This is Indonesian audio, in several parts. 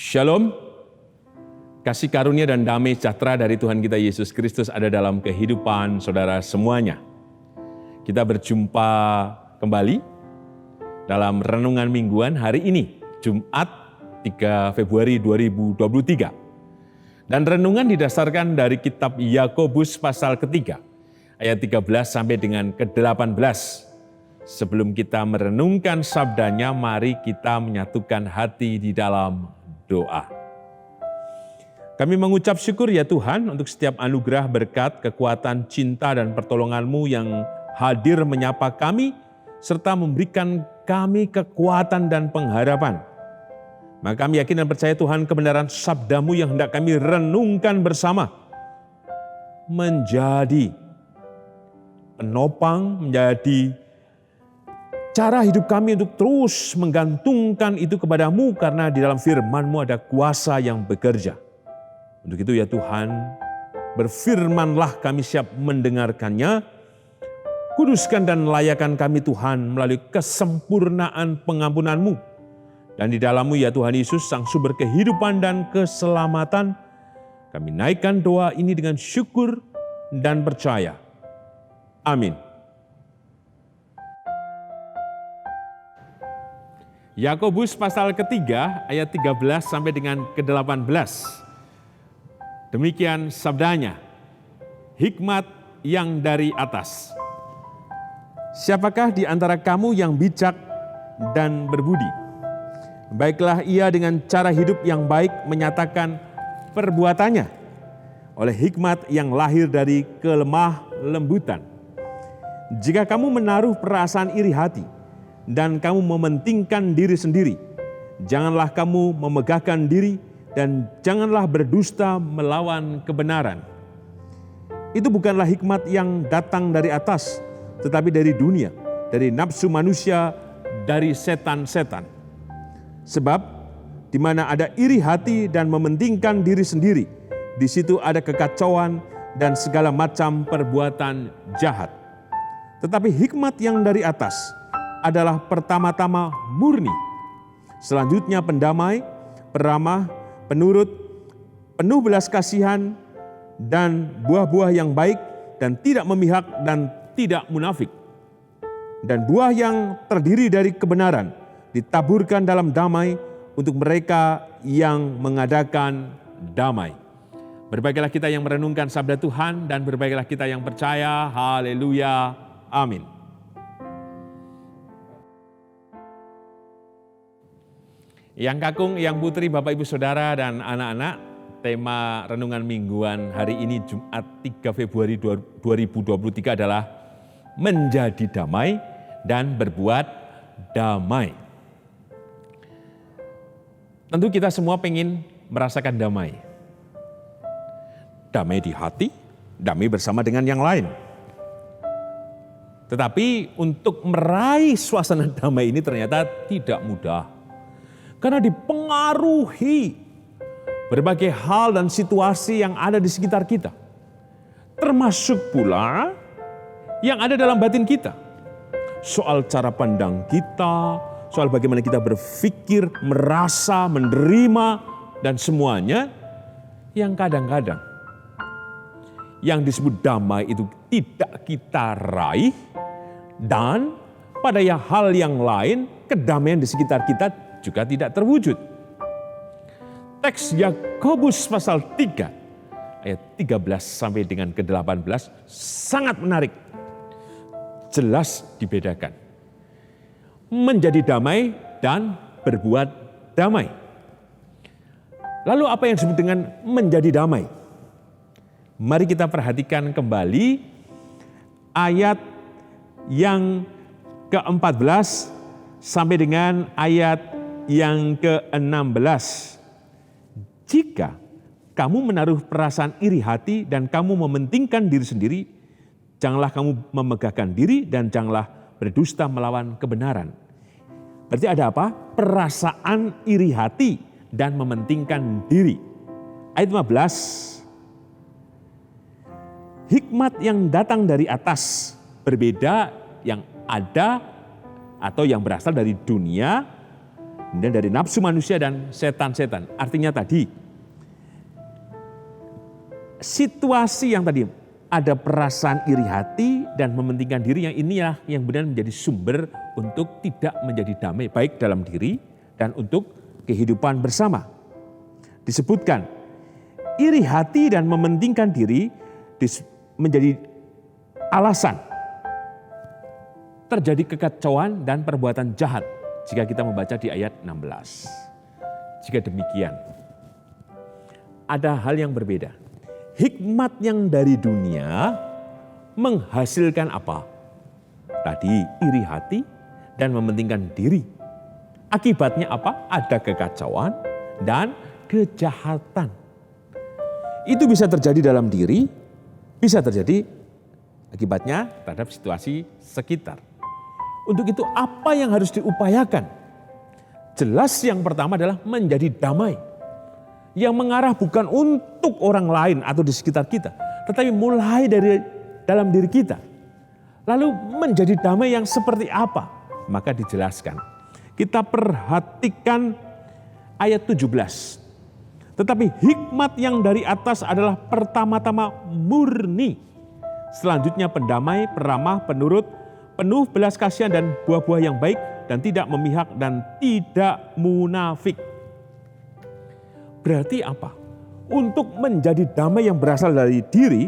Shalom, kasih karunia dan damai sejahtera dari Tuhan kita Yesus Kristus ada dalam kehidupan saudara semuanya. Kita berjumpa kembali dalam renungan mingguan hari ini, Jumat 3 Februari 2023. Dan renungan didasarkan dari kitab Yakobus pasal ketiga, ayat 13 sampai dengan ke-18. Sebelum kita merenungkan sabdanya, mari kita menyatukan hati di dalam doa. Kami mengucap syukur ya Tuhan untuk setiap anugerah berkat, kekuatan, cinta dan pertolongan-Mu yang hadir menyapa kami serta memberikan kami kekuatan dan pengharapan. Maka kami yakin dan percaya Tuhan kebenaran sabda-Mu yang hendak kami renungkan bersama menjadi penopang, menjadi cara hidup kami untuk terus menggantungkan itu kepadamu karena di dalam firman-Mu ada kuasa yang bekerja. Untuk itu ya Tuhan, berfirmanlah kami siap mendengarkannya. Kuduskan dan layakan kami Tuhan melalui kesempurnaan pengampunan-Mu. Dan di dalam-Mu ya Tuhan Yesus, Sang Sumber kehidupan dan keselamatan, kami naikkan doa ini dengan syukur dan percaya. Amin. Yakobus pasal ketiga ayat 13 sampai dengan ke-18. Demikian sabdanya, hikmat yang dari atas. Siapakah di antara kamu yang bijak dan berbudi? Baiklah ia dengan cara hidup yang baik menyatakan perbuatannya oleh hikmat yang lahir dari kelemah lembutan. Jika kamu menaruh perasaan iri hati, dan kamu mementingkan diri sendiri, janganlah kamu memegahkan diri dan janganlah berdusta melawan kebenaran. Itu bukanlah hikmat yang datang dari atas, tetapi dari dunia, dari nafsu manusia, dari setan-setan. Sebab di mana ada iri hati dan mementingkan diri sendiri, di situ ada kekacauan dan segala macam perbuatan jahat. Tetapi hikmat yang dari atas adalah pertama-tama murni, selanjutnya pendamai, peramah, penurut, penuh belas kasihan, dan buah-buah yang baik, dan tidak memihak dan tidak munafik. Dan buah yang terdiri dari kebenaran ditaburkan dalam damai untuk mereka yang mengadakan damai. Berbahagialah kita yang merenungkan sabda Tuhan dan berbahagialah kita yang percaya. Haleluya. Amin. Yang kakung, yang putri, Bapak Ibu Saudara dan anak-anak, tema renungan mingguan hari ini Jumat 3 Februari 2023 adalah menjadi damai dan berbuat damai. Tentu kita semua pengen merasakan damai. Damai di hati, damai bersama dengan yang lain. Tetapi untuk meraih suasana damai ini ternyata tidak mudah. Karena dipengaruhi berbagai hal dan situasi yang ada di sekitar kita. Termasuk pula yang ada dalam batin kita. Soal cara pandang kita, soal bagaimana kita berpikir, merasa, menerima, dan semuanya yang kadang-kadang yang disebut damai itu tidak kita raih, dan pada hal yang lain kedamaian di sekitar kita juga tidak terwujud. Teks Yakobus pasal 3 ayat 13 sampai dengan ke-18 sangat menarik. Jelas dibedakan. Menjadi damai dan berbuat damai. Lalu apa yang disebut dengan menjadi damai? Mari kita perhatikan kembali ayat yang ke-14 sampai dengan ayat yang ke-16. Jika kamu menaruh perasaan iri hati dan kamu mementingkan diri sendiri, janganlah kamu memegahkan diri dan janganlah berdusta melawan kebenaran. Berarti ada apa? Perasaan iri hati dan mementingkan diri. Ayat 15. Hikmat yang datang dari atas berbeda yang ada atau yang berasal dari dunia kemudian dari nafsu manusia dan setan-setan. Artinya tadi, situasi yang tadi ada perasaan iri hati dan mementingkan diri, yang inilah yang benar menjadi sumber untuk tidak menjadi damai, baik dalam diri dan untuk kehidupan bersama. Disebutkan, iri hati dan mementingkan diri menjadi alasan terjadi kekacauan dan perbuatan jahat jika kita membaca di ayat 16. Jika demikian, ada hal yang berbeda. Hikmat yang dari dunia menghasilkan apa? Tadi iri hati dan mementingkan diri. Akibatnya apa? Ada kekacauan dan kejahatan. Itu bisa terjadi dalam diri, bisa terjadi akibatnya terhadap situasi sekitar. Untuk itu apa yang harus diupayakan? Jelas yang pertama adalah menjadi damai. Yang mengarah bukan untuk orang lain atau di sekitar kita, tetapi mulai dari dalam diri kita. Lalu menjadi damai yang seperti apa? Maka dijelaskan. Kita perhatikan ayat 17. Tetapi hikmat yang dari atas adalah pertama-tama murni. Selanjutnya pendamai, peramah, penurut, penuh belas kasihan dan buah-buah yang baik, dan tidak memihak dan tidak munafik. Berarti apa? Untuk menjadi damai yang berasal dari diri,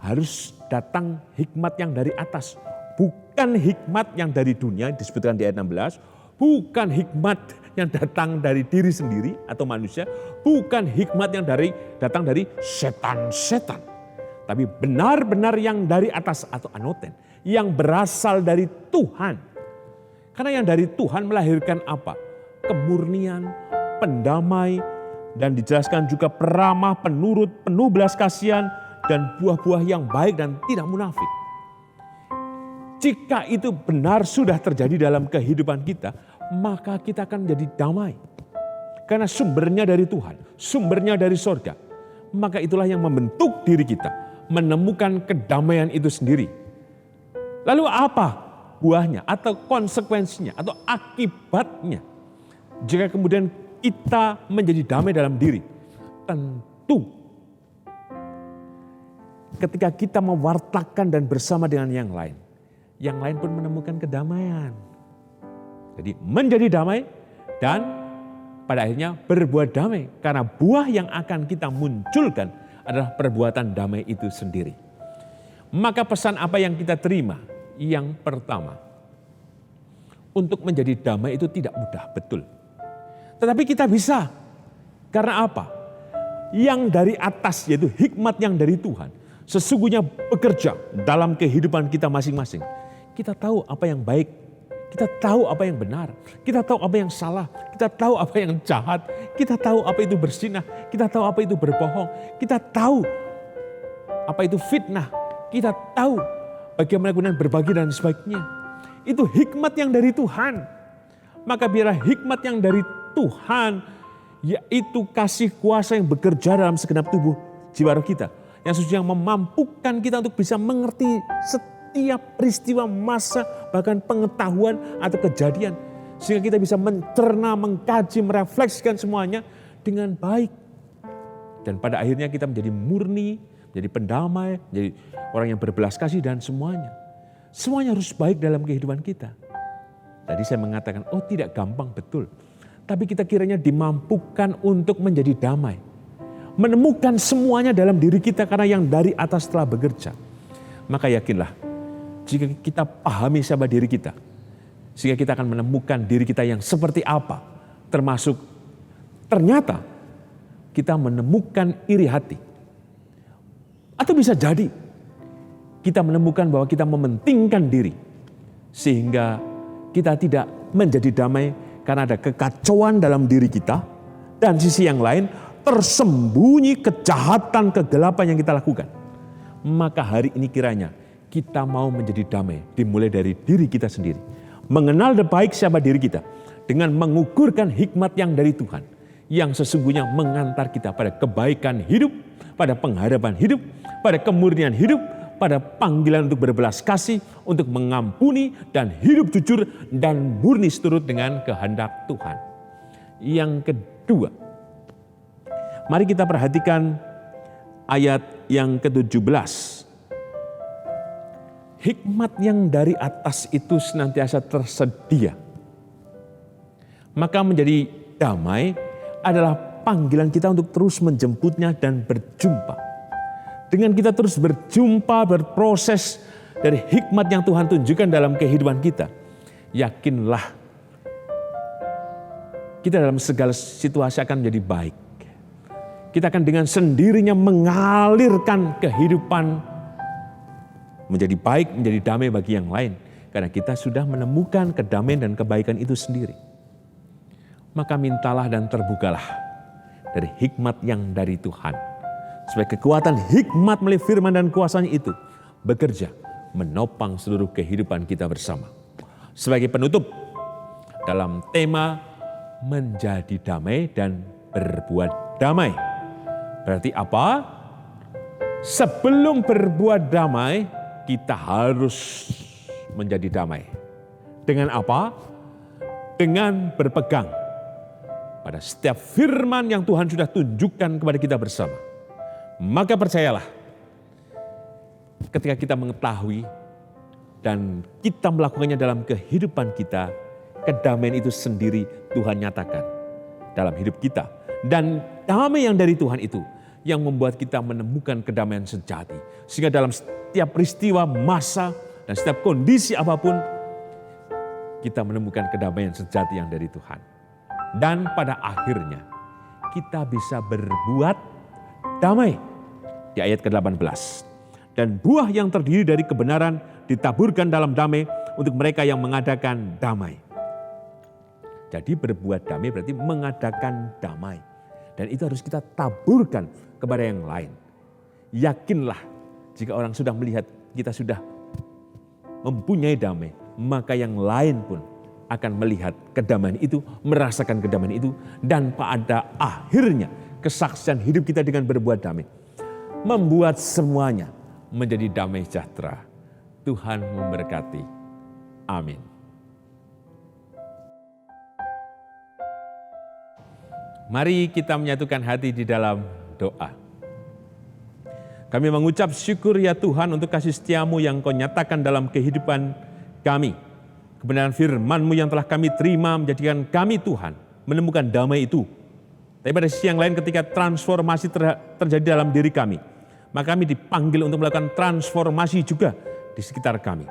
harus datang hikmat yang dari atas. Bukan hikmat yang dari dunia, disebutkan di ayat 16. Bukan hikmat yang datang dari diri sendiri atau manusia. Bukan hikmat yang datang dari setan-setan. Tapi benar-benar yang dari atas atau anoten. Yang berasal dari Tuhan. Karena yang dari Tuhan melahirkan apa? Kemurnian, pendamai, dan dijelaskan juga peramah, penurut, penuh belas kasihan, dan buah-buah yang baik dan tidak munafik. Jika itu benar sudah terjadi dalam kehidupan kita, maka kita akan menjadi damai. Karena sumbernya dari Tuhan, sumbernya dari sorga. Maka itulah yang membentuk diri kita, menemukan kedamaian itu sendiri. Lalu apa buahnya atau konsekuensinya atau akibatnya? Jika kemudian kita menjadi damai dalam diri, tentu ketika kita mewartakan dan bersama dengan yang lain pun menemukan kedamaian. Jadi menjadi damai dan pada akhirnya berbuat damai. Karena buah yang akan kita munculkan adalah perbuatan damai itu sendiri. Maka pesan apa yang kita terima? Yang pertama, untuk menjadi damai itu tidak mudah, betul. Tetapi kita bisa. Karena apa? Yang dari atas, yaitu hikmat yang dari Tuhan, sesungguhnya bekerja dalam kehidupan kita masing-masing. Kita tahu apa yang baik, kita tahu apa yang benar, kita tahu apa yang salah, kita tahu apa yang jahat, kita tahu apa itu berzinah, kita tahu apa itu berbohong, kita tahu apa itu fitnah, kita tahu bagaimana kemudian berbagi dan sebagainya. Itu hikmat yang dari Tuhan. Maka biarlah hikmat yang dari Tuhan, yaitu kasih kuasa yang bekerja dalam segenap tubuh jiwa roh kita, yang sesungguhnya memampukan kita untuk bisa mengerti setiap peristiwa, masa, bahkan pengetahuan atau kejadian, sehingga kita bisa mencerna, mengkaji, merefleksikan semuanya dengan baik. Dan pada akhirnya kita menjadi murni, menjadi pendamai, menjadi orang yang berbelas kasih dan semuanya. Semuanya harus baik dalam kehidupan kita. Tadi saya mengatakan, oh tidak gampang, betul. Tapi kita kiranya dimampukan untuk menjadi damai. Menemukan semuanya dalam diri kita karena yang dari atas telah bekerja. Maka yakinlah, jika kita pahami siapa diri kita, sehingga kita akan menemukan diri kita yang seperti apa. Termasuk ternyata kita menemukan iri hati. Atau bisa jadi kita menemukan bahwa kita mementingkan diri. Sehingga kita tidak menjadi damai karena ada kekacauan dalam diri kita. Dan sisi yang lain tersembunyi kejahatan, kegelapan yang kita lakukan. Maka hari ini kiranya kita mau menjadi damai. Dimulai dari diri kita sendiri. Mengenal baik siapa diri kita. Dengan mengukurkan hikmat yang dari Tuhan. Yang sesungguhnya mengantar kita pada kebaikan hidup. Pada pengharapan hidup. Pada kemurnian hidup. pada panggilan untuk berbelas kasih, untuk mengampuni dan hidup jujur dan murni seturut dengan kehendak Tuhan. Yang kedua, mari kita perhatikan ayat yang ke-17. Hikmat yang dari atas itu senantiasa tersedia. Maka menjadi damai adalah panggilan kita untuk terus menjemputnya dan berjumpa. Dengan kita terus berjumpa, berproses dari hikmat yang Tuhan tunjukkan dalam kehidupan kita, yakinlah kita dalam segala situasi akan menjadi baik. Kita akan dengan sendirinya mengalirkan kehidupan menjadi baik, menjadi damai bagi yang lain. Karena kita sudah menemukan kedamaian dan kebaikan itu sendiri. Maka mintalah dan terbukalah dari hikmat yang dari Tuhan. Supaya kekuatan hikmat melalui firman dan kuasanya itu bekerja menopang seluruh kehidupan kita bersama. Sebagai penutup dalam tema menjadi damai dan berbuat damai. Berarti apa? Sebelum berbuat damai, kita harus menjadi damai. Dengan apa? Dengan berpegang pada setiap firman yang Tuhan sudah tunjukkan kepada kita bersama. Maka percayalah, ketika kita mengetahui dan kita melakukannya dalam kehidupan kita, kedamaian itu sendiri Tuhan nyatakan dalam hidup kita. Dan damai yang dari Tuhan itu yang membuat kita menemukan kedamaian sejati. Sehingga dalam setiap peristiwa, masa, dan setiap kondisi apapun, kita menemukan kedamaian sejati yang dari Tuhan. Dan pada akhirnya kita bisa berbuat damai. Di ayat ke-18. Dan buah yang terdiri dari kebenaran ditaburkan dalam damai untuk mereka yang mengadakan damai. Jadi berbuat damai berarti mengadakan damai. Dan itu harus kita taburkan kepada yang lain. Yakinlah jika orang sudah melihat kita sudah mempunyai damai, maka yang lain pun akan melihat kedamaian itu, merasakan kedamaian itu, dan pada akhirnya kesaksian hidup kita dengan berbuat damai membuat semuanya menjadi damai sejahtera. Tuhan memberkati. Amin. Mari kita menyatukan hati di dalam doa. Kami mengucap syukur ya Tuhan untuk kasih setiamu yang Kau nyatakan dalam kehidupan kami. Kebenaran firman-Mu yang telah kami terima menjadikan kami Tuhan menemukan damai itu. Tapi pada sisi yang lain ketika transformasi terjadi dalam diri kami, maka kami dipanggil untuk melakukan transformasi juga di sekitar kami.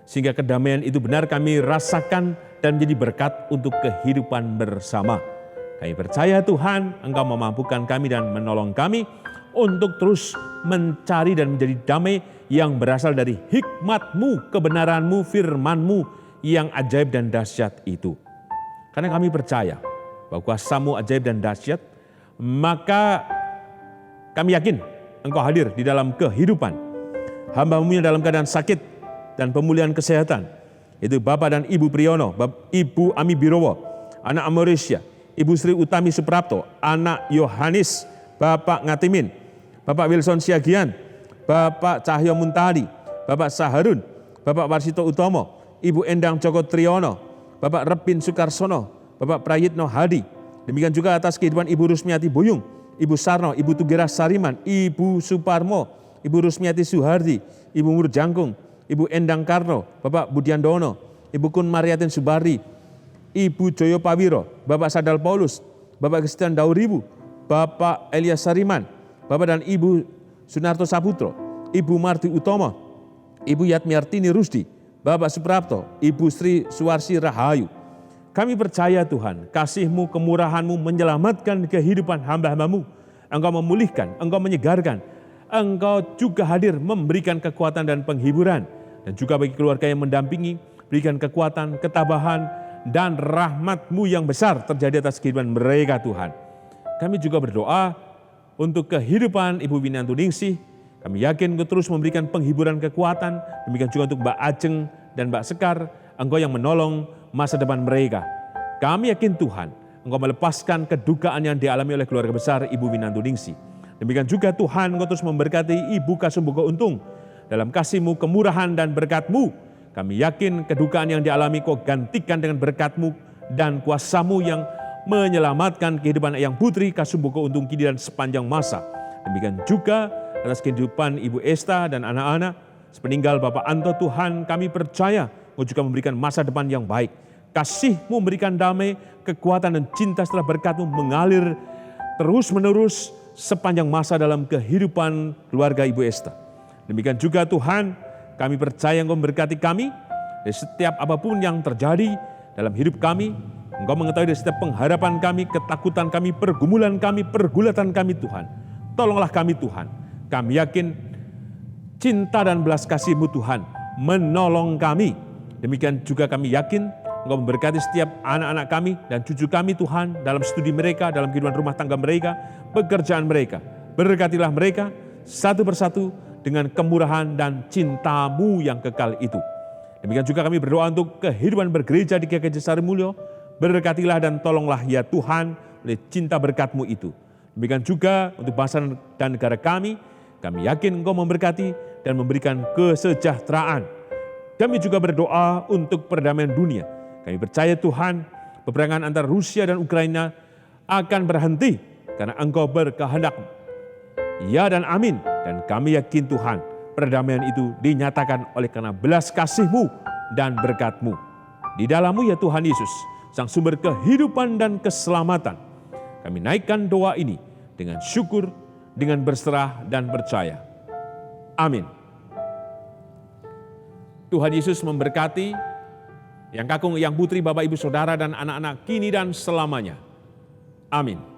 Sehingga kedamaian itu benar kami rasakan dan menjadi berkat untuk kehidupan bersama. Kami percaya Tuhan Engkau memampukan kami dan menolong kami untuk terus mencari dan menjadi damai yang berasal dari hikmat-Mu, kebenaran-Mu, firman-Mu yang ajaib dan dahsyat itu. Karena kami percaya bahwa kuasa-Mu ajaib dan dahsyat, maka kami yakin Engkau hadir di dalam kehidupan hamba-Mu yang dalam keadaan sakit dan pemulihan kesehatan. Itu Bapak dan Ibu Priyono, Ibu Ami Birowo, anak Amorisya, Ibu Sri Utami Suprapto, anak Yohanes, Bapak Ngatimin, Bapak Wilson Siagian, Bapak Cahyo Muntadi, Bapak Saharun, Bapak Warsito Utomo, Ibu Endang Joko Triyono, Bapak Repin Sukarsono, Bapak Prayitno Hadi. Demikian juga atas kehidupan Ibu Rusmiati Buyung, Ibu Sarno, Ibu Tugira Sariman, Ibu Suparmo, Ibu Rusmiati Suhardi, Ibu Mur Jangkung, Ibu Endang Karno, Bapak Budiandono, Ibu Kun Mariatin Subardi, Ibu Joyo Pawiro, Bapak Sadal Paulus, Bapak Kristian Dauribu, Bapak Elias Sariman, Bapak dan Ibu Sunarto Saputro, Ibu Marti Utomo, Ibu Yatmiartini Rusdi, Bapak Suprapto, Ibu Sri Suwarsi Rahayu. Kami percaya Tuhan, kasih-Mu, kemurahan-Mu menyelamatkan kehidupan hamba-hamba-Mu. Engkau memulihkan, Engkau menyegarkan, Engkau juga hadir memberikan kekuatan dan penghiburan. Dan juga bagi keluarga yang mendampingi, berikan kekuatan, ketabahan, dan rahmat-Mu yang besar terjadi atas kehidupan mereka Tuhan. Kami juga berdoa untuk kehidupan Ibu Winantuningsih. Kami yakin Engkau terus memberikan penghiburan kekuatan, demikian juga untuk Mbak Ajeng dan Mbak Sekar, Engkau yang menolong masa depan mereka. Kami yakin Tuhan, Engkau melepaskan kedukaan yang dialami oleh keluarga besar Ibu Winantuningsih. Demikian juga Tuhan, Engkau terus memberkati Ibu Kasumbuko Untung dalam kasih-Mu, kemurahan dan berkat-Mu. Kami yakin kedukaan yang dialami Kau gantikan dengan berkat-Mu dan kuasa-Mu yang menyelamatkan kehidupan Yang Putri Kasumbuko Untung Kini dan sepanjang masa. Demikian juga atas kehidupan Ibu Esta dan anak-anak, sepeninggal Bapak Anto, Tuhan kami percaya Kau juga memberikan masa depan yang baik. Kasih-Mu memberikan damai, kekuatan dan cinta setelah berkat-Mu mengalir terus-menerus sepanjang masa dalam kehidupan keluarga Ibu Esta. Demikian juga Tuhan, kami percaya Engkau memberkati kami dari setiap apapun yang terjadi dalam hidup kami. Engkau mengetahui dari setiap pengharapan kami, ketakutan kami, pergumulan kami, pergulatan kami Tuhan. Tolonglah kami Tuhan. Kami yakin cinta dan belas kasih-Mu Tuhan menolong kami. Demikian juga kami yakin Engkau memberkati setiap anak-anak kami dan cucu kami Tuhan dalam studi mereka, dalam kehidupan rumah tangga mereka, pekerjaan mereka. Berkatilah mereka satu persatu dengan kemurahan dan cinta-Mu yang kekal itu. Demikian juga kami berdoa untuk kehidupan bergereja di GKJ Sarimulyo. Berkatilah dan tolonglah ya Tuhan oleh cinta berkat-Mu itu. Demikian juga untuk bangsa dan negara kami yakin Engkau memberkati dan memberikan kesejahteraan. Kami juga berdoa untuk perdamaian dunia. Kami percaya Tuhan, peperangan antara Rusia dan Ukraina akan berhenti karena Engkau berkehendak. Ya dan amin. Dan kami yakin Tuhan, perdamaian itu dinyatakan oleh karena belas kasih-Mu dan berkat-Mu. Di dalam-Mu ya Tuhan Yesus, Sang sumber kehidupan dan keselamatan. Kami naikkan doa ini dengan syukur, dengan berserah dan percaya. Amin. Tuhan Yesus memberkati Yang Kakung, Yang Putri, Bapak Ibu Saudara dan anak-anak kini dan selamanya. Amin.